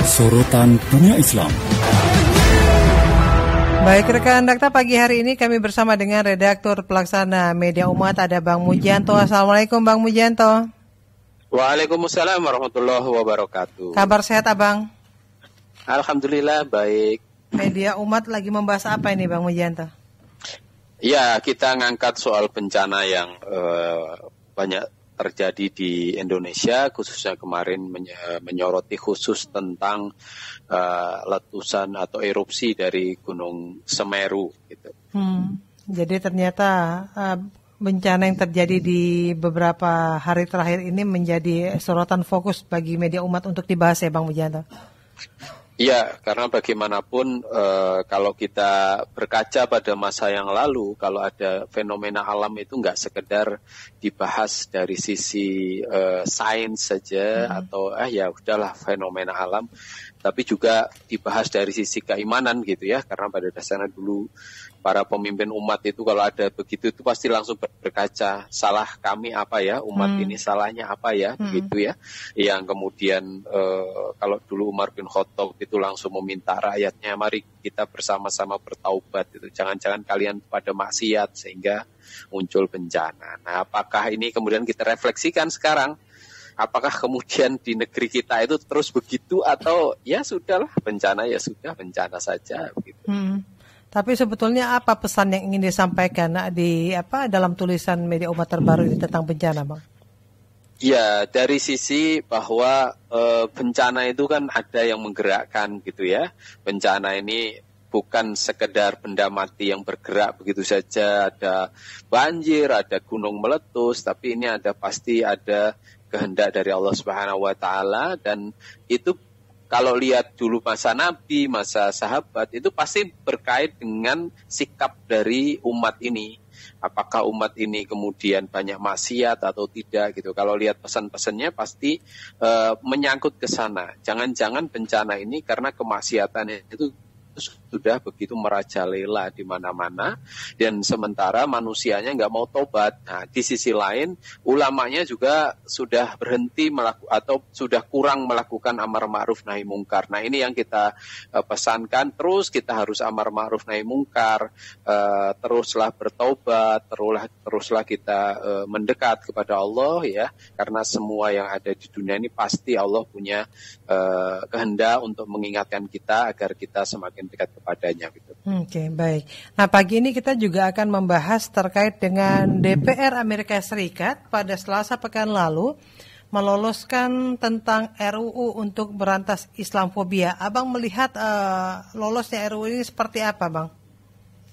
Sorotan Dunia Islam. Baik rekan Dakta, pagi hari ini kami bersama dengan redaktur pelaksana Media Umat, ada Bang Mujianto. Assalamualaikum Bang Mujianto. Waalaikumsalam warahmatullahi wabarakatuh. Kabar sehat Abang? Alhamdulillah baik. Media Umat lagi membahas apa ini Bang Mujianto? Ya, kita ngangkat soal bencana yang banyak terjadi di Indonesia, khususnya kemarin menyoroti khusus tentang letusan atau erupsi dari Gunung Semeru gitu. Jadi ternyata bencana yang terjadi di beberapa hari terakhir ini menjadi sorotan fokus bagi Media Umat untuk dibahas ya Bang Mujianto. Iya, karena bagaimanapun kalau kita berkaca pada masa yang lalu, kalau ada fenomena alam itu nggak sekedar dibahas dari sisi sains saja atau ya udahlah fenomena alam, tapi juga dibahas dari sisi keimanan gitu ya, karena pada dasarnya dulu para pemimpin umat itu kalau ada begitu itu pasti langsung berkaca, salah kami apa ya, umat ini salahnya apa ya, begitu ya. Yang kemudian kalau dulu Umar bin Khattab itu langsung meminta rakyatnya, mari kita bersama-sama bertaubat, itu jangan-jangan kalian pada maksiat sehingga muncul bencana. Nah, apakah ini kemudian kita refleksikan sekarang? Apakah kemudian di negeri kita itu terus begitu atau ya sudahlah bencana ya sudah bencana saja begitu. Tapi sebetulnya apa pesan yang ingin disampaikan di dalam tulisan Media Umat terbaru ini tentang bencana, Bang? Ya, dari sisi bahwa bencana itu kan ada yang menggerakkan gitu ya. Bencana ini bukan sekedar benda mati yang bergerak begitu saja, ada banjir, ada gunung meletus, tapi ini pasti ada kehendak dari Allah Subhanahu wa taala, dan itu kalau lihat dulu masa Nabi, masa sahabat, itu pasti berkait dengan sikap dari umat ini. Apakah umat ini kemudian banyak maksiat atau tidak gitu. Kalau lihat pesan-pesannya pasti menyangkut ke sana. Jangan-jangan bencana ini karena kemaksiatan itu sudah begitu merajalela di mana-mana, dan sementara manusianya nggak mau tobat. Nah, di sisi lain ulamanya juga sudah berhenti atau sudah kurang melakukan amar ma'ruf nahi mungkar. Nah, ini yang kita pesankan, terus kita harus amar ma'ruf nahi mungkar, teruslah bertobat, teruslah kita mendekat kepada Allah ya, karena semua yang ada di dunia ini pasti Allah punya kehendak untuk mengingatkan kita agar kita semakin dekat kepadanya gitu. Oke, baik. Nah, pagi ini kita juga akan membahas terkait dengan DPR Amerika Serikat pada Selasa pekan lalu meloloskan tentang RUU untuk berantas Islamofobia. Abang melihat lolosnya RUU ini seperti apa, Bang?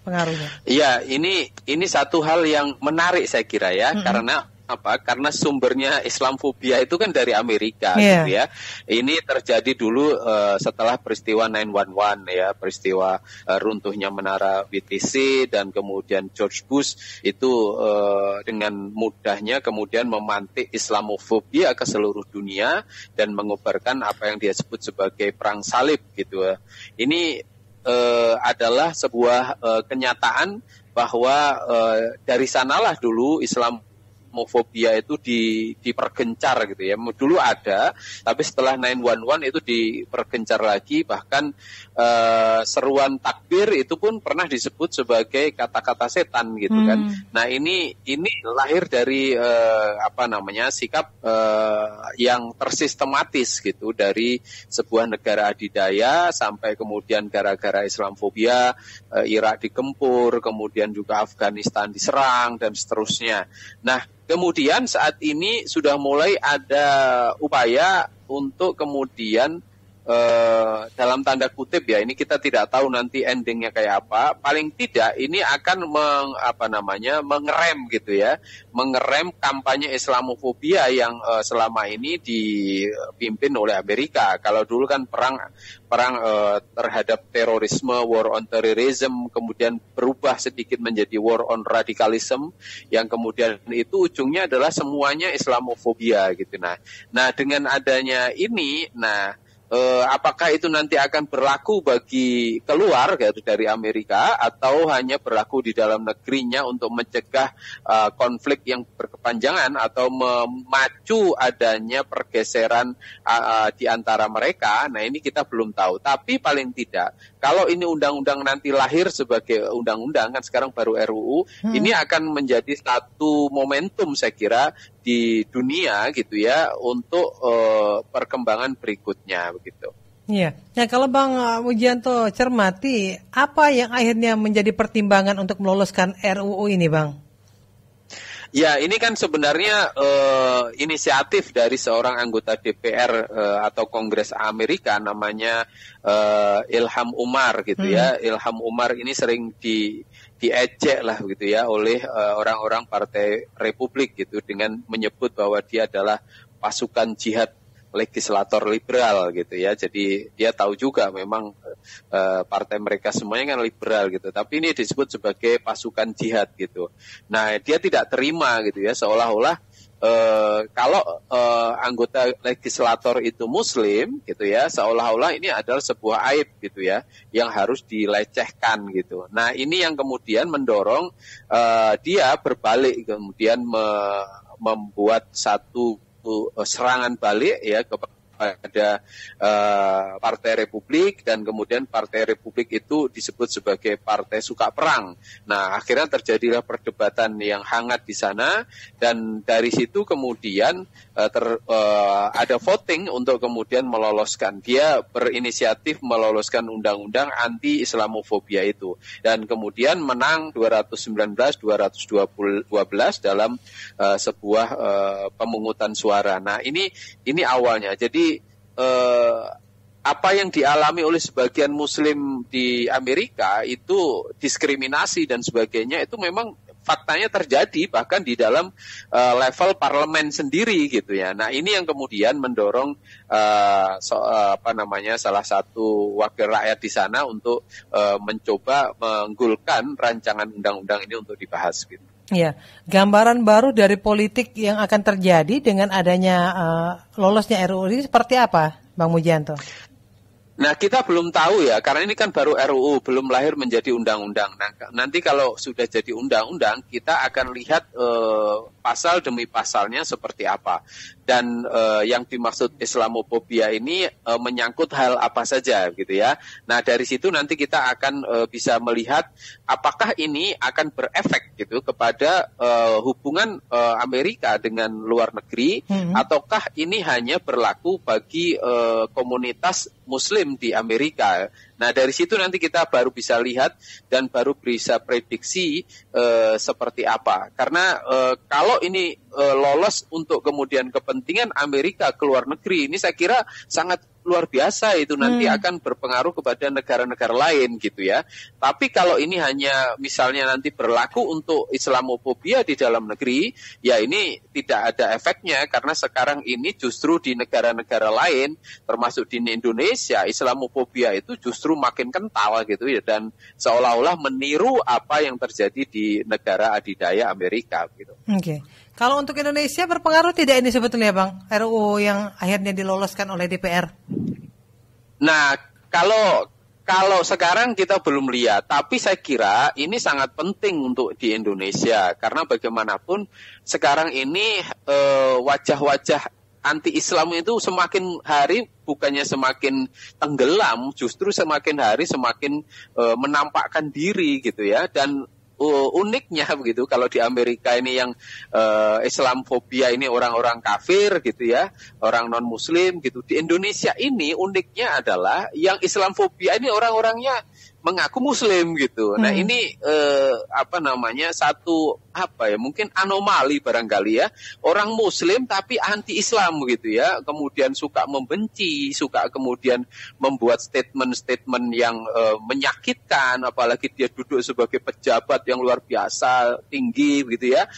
Pengaruhnya? Iya, ini satu hal yang menarik saya kira ya, karena sumbernya Islamofobia itu kan dari Amerika gitu ya. Ini terjadi dulu setelah peristiwa 9/11 ya, peristiwa runtuhnya menara WTC, dan kemudian George Bush itu dengan mudahnya kemudian memantik Islamofobia ke seluruh dunia dan mengobarkan apa yang dia sebut sebagai perang salib gitu. Ini adalah sebuah kenyataan bahwa dari sanalah dulu Islamofobia itu dipergencar gitu ya. Dulu ada, tapi setelah 9/11 itu dipergencar lagi, bahkan seruan takbir itu pun pernah disebut sebagai kata-kata setan gitu kan. Nah, ini lahir dari sikap yang tersistematis gitu dari sebuah negara adidaya sampai kemudian gara-gara Islamofobia Irak digempur, kemudian juga Afghanistan diserang dan seterusnya. Nah, kemudian saat ini sudah mulai ada upaya untuk kemudian dalam tanda kutip ya, ini kita tidak tahu nanti endingnya kayak apa. Paling tidak ini akan mengerem gitu ya, mengerem kampanye Islamofobia yang selama ini dipimpin oleh Amerika. Kalau dulu kan perang terhadap terorisme, war on terrorism, kemudian berubah sedikit menjadi war on radicalism, yang kemudian itu ujungnya adalah semuanya Islamofobia gitu. Nah dengan adanya ini, apakah itu nanti akan berlaku bagi keluar dari Amerika atau hanya berlaku di dalam negerinya untuk mencegah konflik yang berkepanjangan atau memacu adanya pergeseran di antara mereka. Nah, ini kita belum tahu. Tapi paling tidak, kalau ini undang-undang nanti lahir sebagai undang-undang, kan sekarang baru RUU, ini akan menjadi satu momentum saya kira di dunia gitu ya untuk perkembangan berikutnya begitu. Iya. Nah, kalau Bang Mujianto cermati, apa yang akhirnya menjadi pertimbangan untuk meloloskan RUU ini, Bang? Ya, ini kan sebenarnya inisiatif dari seorang anggota DPR atau Kongres Amerika namanya Ilhan Omar gitu ya. Ilhan Omar ini sering diejek lah gitu ya oleh orang-orang Partai Republik gitu dengan menyebut bahwa dia adalah pasukan jihad legislator liberal gitu ya. Jadi dia tahu juga memang partai mereka semuanya kan liberal gitu. Tapi ini disebut sebagai pasukan jihad gitu. Nah, dia tidak terima gitu ya, seolah-olah kalau anggota legislator itu Muslim gitu ya, seolah-olah ini adalah sebuah aib gitu ya, yang harus dilecehkan gitu. Nah, ini yang kemudian mendorong dia berbalik kemudian membuat satu serangan balik ya kepada Partai Republik, dan kemudian Partai Republik itu disebut sebagai partai suka perang. Nah, akhirnya terjadilah perdebatan yang hangat di sana, dan dari situ kemudian ada voting untuk kemudian meloloskan. Dia berinisiatif meloloskan undang-undang anti Islamofobia itu, dan kemudian menang 219-212 dalam sebuah pemungutan suara. Nah, ini awalnya. Jadi apa yang dialami oleh sebagian Muslim di Amerika itu diskriminasi dan sebagainya, itu memang faktanya terjadi bahkan di dalam level parlemen sendiri gitu ya. Nah, ini yang kemudian mendorong salah satu wakil rakyat di sana untuk mencoba menggulkan rancangan undang-undang ini untuk dibahas gitu. Ya, gambaran baru dari politik yang akan terjadi dengan adanya lolosnya RUU ini seperti apa, Bang Mujianto? Nah, kita belum tahu ya, karena ini kan baru RUU, belum lahir menjadi undang-undang. Nah, nanti kalau sudah jadi undang-undang, kita akan lihat pasal demi pasalnya seperti apa. Dan yang dimaksud Islamofobia ini menyangkut hal apa saja gitu ya. Nah, dari situ nanti kita akan bisa melihat apakah ini akan berefek gitu kepada hubungan Amerika dengan luar negeri, ataukah ini hanya berlaku bagi komunitas Muslim di Amerika. Nah, dari situ nanti kita baru bisa lihat dan baru bisa prediksi seperti apa. Karena kalau ini lolos untuk kemudian kepentingan Amerika ke luar negeri, ini saya kira sangat luar biasa, itu nanti akan berpengaruh kepada negara-negara lain gitu ya. Tapi kalau ini hanya misalnya nanti berlaku untuk Islamofobia di dalam negeri, ya ini tidak ada efeknya, karena sekarang ini justru di negara-negara lain termasuk di Indonesia, Islamofobia itu justru makin kental gitu ya, dan seolah-olah meniru apa yang terjadi di negara adidaya Amerika gitu. Oke. Kalau untuk Indonesia berpengaruh tidak ini sebetulnya, Bang, RUU yang akhirnya diloloskan oleh DPR? Nah, kalau sekarang kita belum lihat, tapi saya kira ini sangat penting untuk di Indonesia, karena bagaimanapun sekarang ini wajah-wajah anti-Islam itu semakin hari bukannya semakin tenggelam, justru semakin hari semakin menampakkan diri gitu ya. Dan uniknya begitu, kalau di Amerika ini yang Islamofobia ini orang-orang kafir gitu ya, orang non-Muslim gitu. Di Indonesia ini uniknya adalah yang Islamofobia ini orang-orangnya mengaku Muslim gitu. Nah, ini satu mungkin anomali barangkali ya, orang Muslim tapi anti-Islam gitu ya, kemudian suka membenci, suka kemudian membuat statement-statement yang menyakitkan, apalagi dia duduk sebagai pejabat yang luar biasa tinggi gitu ya,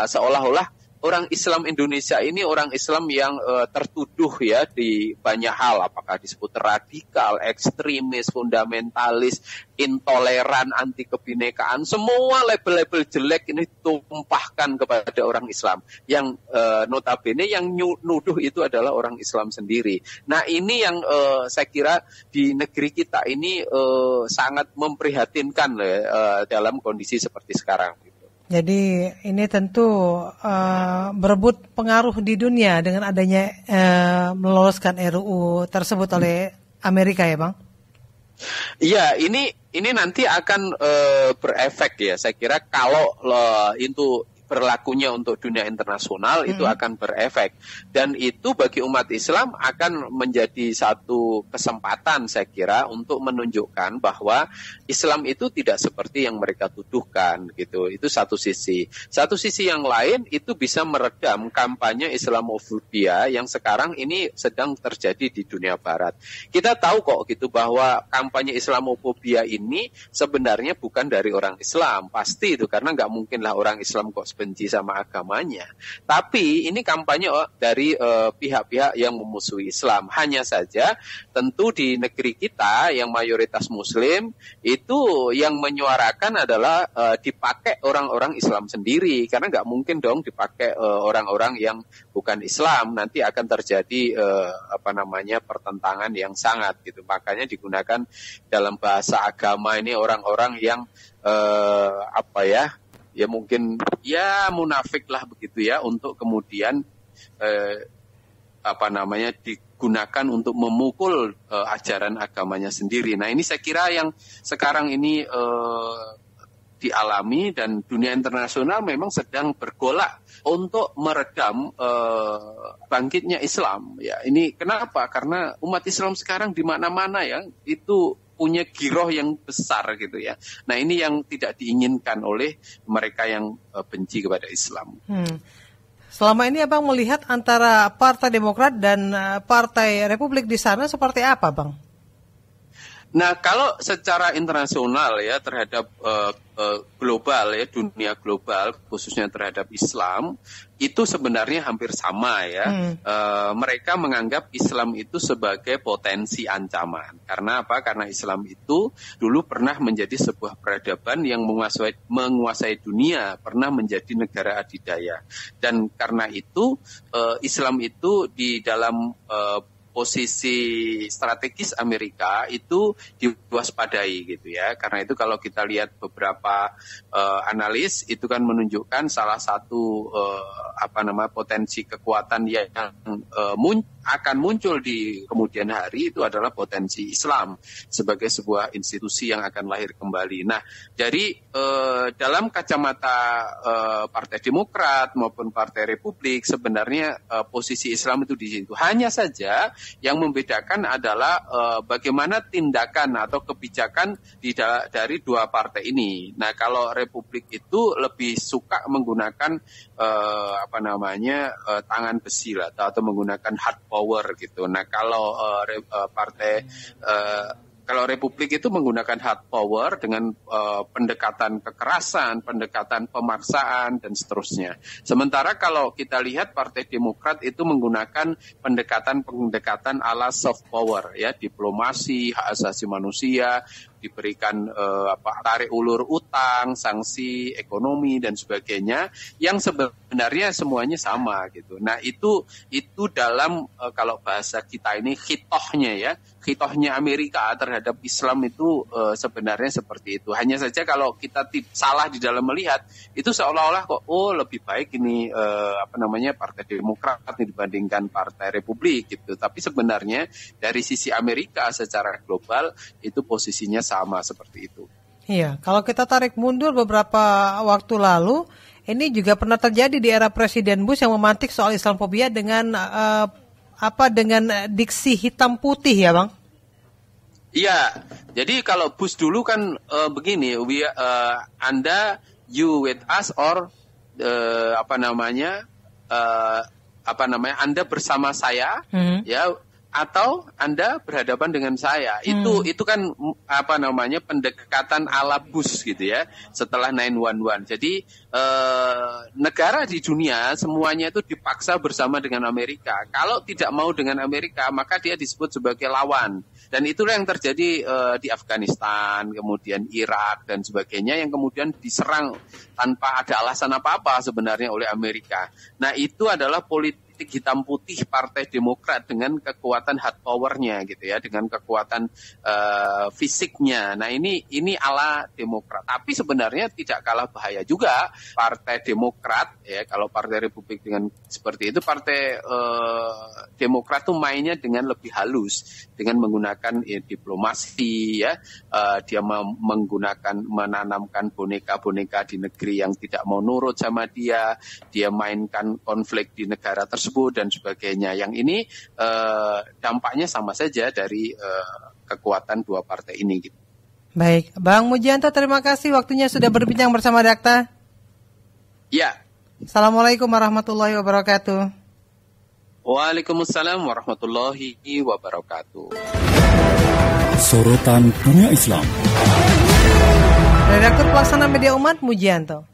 seolah-olah orang Islam Indonesia ini orang Islam yang tertuduh ya di banyak hal, apakah disebut radikal, ekstremis, fundamentalis, intoleran, anti kebinekaan, semua label-label jelek ini tumpahkan kepada orang Islam yang notabene yang nuduh itu adalah orang Islam sendiri. Nah ini yang saya kira di negeri kita ini sangat memprihatinkan dalam kondisi seperti sekarang. Jadi ini tentu berebut pengaruh di dunia dengan adanya meloloskan RUU tersebut oleh Amerika ya Bang? Iya, ini nanti akan berefek ya. Saya kira kalau itu berlakunya untuk dunia internasional itu akan berefek, dan itu bagi umat Islam akan menjadi satu kesempatan saya kira untuk menunjukkan bahwa Islam itu tidak seperti yang mereka tuduhkan gitu. Itu satu sisi. Satu sisi yang lain itu bisa meredam kampanye Islamofobia yang sekarang ini sedang terjadi di dunia barat. Kita tahu kok gitu bahwa kampanye Islamofobia ini sebenarnya bukan dari orang Islam, pasti itu, karena nggak mungkin lah orang Islam kok benci sama agamanya. Tapi ini kampanye dari pihak-pihak yang memusuhi Islam. Hanya saja tentu di negeri kita yang mayoritas Muslim itu yang menyuarakan adalah dipakai orang-orang Islam sendiri, karena nggak mungkin dong dipakai orang-orang yang bukan Islam. Nanti akan terjadi pertentangan yang sangat gitu. Makanya digunakan dalam bahasa agama ini orang-orang yang ya mungkin ya munafik lah begitu ya, untuk kemudian digunakan untuk memukul ajaran agamanya sendiri. Nah ini saya kira yang sekarang ini dialami, dan dunia internasional memang sedang bergolak untuk meredam bangkitnya Islam. Ya ini kenapa? Karena umat Islam sekarang di mana-mana ya itu punya giroh yang besar gitu ya. Nah ini yang tidak diinginkan oleh mereka yang benci kepada Islam. Selama ini Abang melihat antara Partai Demokrat dan Partai Republik di sana seperti apa Bang? Nah kalau secara internasional ya terhadap global ya, dunia global khususnya terhadap Islam itu sebenarnya hampir sama ya. Mereka menganggap Islam itu sebagai potensi ancaman. Karena apa? Karena Islam itu dulu pernah menjadi sebuah peradaban yang menguasai dunia, pernah menjadi negara adidaya. Dan karena itu Islam itu di dalam posisi strategis Amerika itu diwaspadai gitu ya. Karena itu kalau kita lihat beberapa analis itu kan menunjukkan salah satu potensi kekuatan yang akan muncul di kemudian hari itu adalah potensi Islam sebagai sebuah institusi yang akan lahir kembali. Nah, dari dalam kacamata Partai Demokrat maupun Partai Republik sebenarnya posisi Islam itu di situ. Hanya saja yang membedakan adalah bagaimana tindakan atau kebijakan dari dua partai ini. Nah, kalau Republik itu lebih suka menggunakan tangan besi lah, atau menggunakan hard power gitu. Nah, kalau kalau Republik itu menggunakan hard power dengan pendekatan kekerasan, pendekatan pemaksaan, dan seterusnya. Sementara kalau kita lihat Partai Demokrat itu menggunakan pendekatan ala soft power, ya, diplomasi, hak asasi manusia, diberikan tarik ulur utang, sanksi ekonomi dan sebagainya, yang sebenarnya semuanya sama gitu. Nah itu dalam kalau bahasa kita ini khitohnya Amerika terhadap Islam itu sebenarnya seperti itu. Hanya saja kalau kita salah di dalam melihat itu seolah-olah kok lebih baik ini Partai Demokrat dibandingkan Partai Republik gitu. Tapi sebenarnya dari sisi Amerika secara global itu posisinya sama seperti itu. Iya, kalau kita tarik mundur beberapa waktu lalu, ini juga pernah terjadi di era Presiden Bush yang memantik soal Islamofobia dengan dengan diksi hitam putih ya, Bang? Iya, jadi kalau Bush dulu kan begini, you with us or Anda bersama saya, ya. atau Anda berhadapan dengan saya. Itu kan pendekatan ala Bush gitu ya, setelah 9/11. Jadi negara di dunia semuanya itu dipaksa bersama dengan Amerika. Kalau tidak mau dengan Amerika, maka dia disebut sebagai lawan. Dan itulah yang terjadi di Afghanistan, kemudian Irak dan sebagainya, yang kemudian diserang tanpa ada alasan apa-apa sebenarnya oleh Amerika. Nah, itu adalah politik hitam putih Partai Demokrat dengan kekuatan hard power-nya gitu ya, dengan kekuatan fisiknya. Nah, ini ala Demokrat. Tapi sebenarnya tidak kalah bahaya juga Partai Demokrat ya. Kalau Partai Republik dengan seperti itu, Partai Demokrat tuh mainnya dengan lebih halus, dengan menggunakan diplomasi ya. Dia menanamkan boneka-boneka di negeri yang tidak mau nurut sama dia mainkan konflik di negara tersebut dan sebagainya. Yang ini dampaknya sama saja dari kekuatan dua partai ini gitu. Baik, Bang Mujianto, terima kasih waktunya sudah berbincang bersama Dakta. Ya. Assalamualaikum warahmatullahi wabarakatuh. Waalaikumsalam warahmatullahi wabarakatuh. Sorotan Dunia Islam. Redaktur Pelaksana Media Umat Mujianto.